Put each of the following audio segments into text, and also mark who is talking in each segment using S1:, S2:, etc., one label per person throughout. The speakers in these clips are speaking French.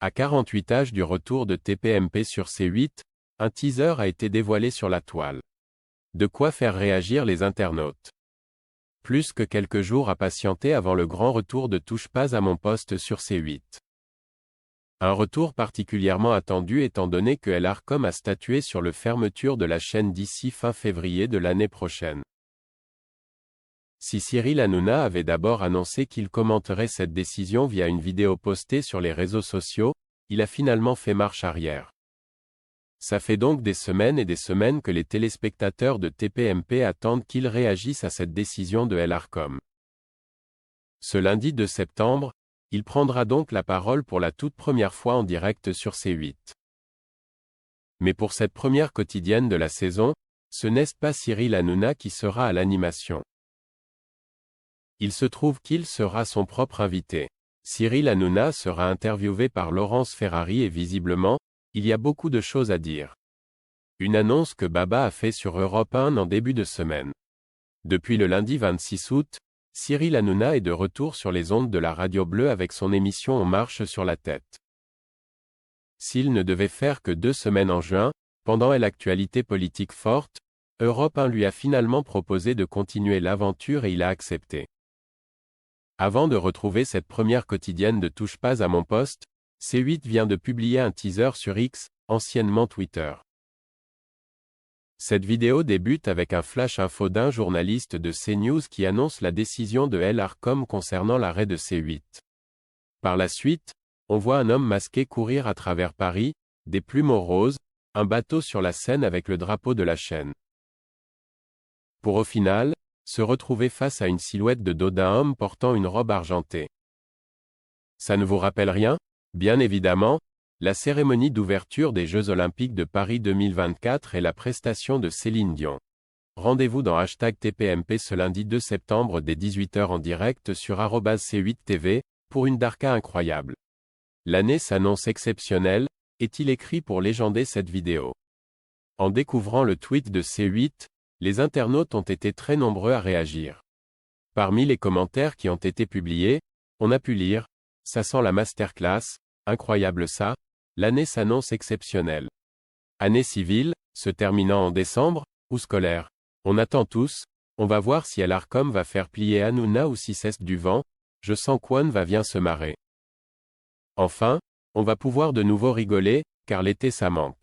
S1: À 48 âges du retour de TPMP sur C8, un teaser a été dévoilé sur la toile. De quoi faire réagir les internautes. Plus que quelques jours à patienter avant le grand retour de Touche pas à mon poste sur C8. Un retour particulièrement attendu étant donné que l'Arcom a statué sur le fermeture de la chaîne d'ici fin février de l'année prochaine. Si Cyril Hanouna avait d'abord annoncé qu'il commenterait cette décision via une vidéo postée sur les réseaux sociaux, il a finalement fait marche arrière. Ça fait donc des semaines et des semaines que les téléspectateurs de TPMP attendent qu'il réagisse à cette décision de l'Arcom. Ce lundi 2 septembre, il prendra donc la parole pour la toute première fois en direct sur C8. Mais pour cette première quotidienne de la saison, ce n'est pas Cyril Hanouna qui sera à l'animation. Il se trouve qu'il sera son propre invité. Cyril Hanouna sera interviewé par Laurence Ferrari et visiblement, il y a beaucoup de choses à dire. Une annonce que Baba a fait sur Europe 1 en début de semaine. Depuis le lundi 26 août, Cyril Hanouna est de retour sur les ondes de la Radio Bleue avec son émission On marche sur la tête. S'il ne devait faire que 2 semaines en juin, pendant l'actualité politique forte, Europe 1 lui a finalement proposé de continuer l'aventure et il a accepté. Avant de retrouver cette première quotidienne de Touche pas à mon poste, C8 vient de publier un teaser sur X, anciennement Twitter. Cette vidéo débute avec un flash info d'un journaliste de CNews qui annonce la décision de l'Arcom concernant l'arrêt de C8. Par la suite, on voit un homme masqué courir à travers Paris, des plumeaux roses, un bateau sur la Seine avec le drapeau de la chaîne. Pour au final, se retrouver face à une silhouette de dos d'un homme portant une robe argentée. Ça ne vous rappelle rien? Bien évidemment, la cérémonie d'ouverture des Jeux Olympiques de Paris 2024 et la prestation de Céline Dion. Rendez-vous dans #TPMP ce lundi 2 septembre dès 18 h en direct sur @C8TV, pour une darka incroyable. L'année s'annonce exceptionnelle, est-il écrit pour légender cette vidéo. En découvrant le tweet de C8, les internautes ont été très nombreux à réagir. Parmi les commentaires qui ont été publiés, on a pu lire « Ça sent la masterclass, incroyable ça, l'année s'annonce exceptionnelle. Année civile, se terminant en décembre, ou scolaire. On attend tous, on va voir si l'Arcom va faire plier Hanouna ou si c'est du vent, je sens qu'One va bien se marrer. Enfin, on va pouvoir de nouveau rigoler, car l'été ça manque.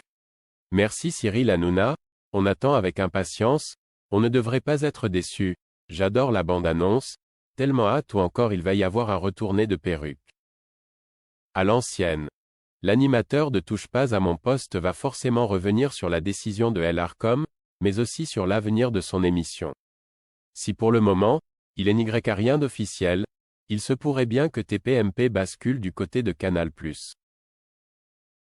S1: Merci Cyril Hanouna, on attend avec impatience, on ne devrait pas être déçu, j'adore la bande-annonce, tellement hâte ou encore il va y avoir un retourné de perruque. À l'ancienne. L'animateur de Touche pas à mon poste va forcément revenir sur la décision de l'Arcom, mais aussi sur l'avenir de son émission. Si pour le moment, il n'y a rien d'officiel, il se pourrait bien que TPMP bascule du côté de Canal+.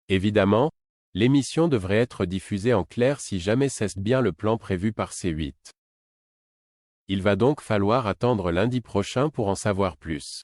S1: Évidemment, l'émission devrait être diffusée en clair si jamais c'est bien le plan prévu par C8. Il va donc falloir attendre lundi prochain pour en savoir plus.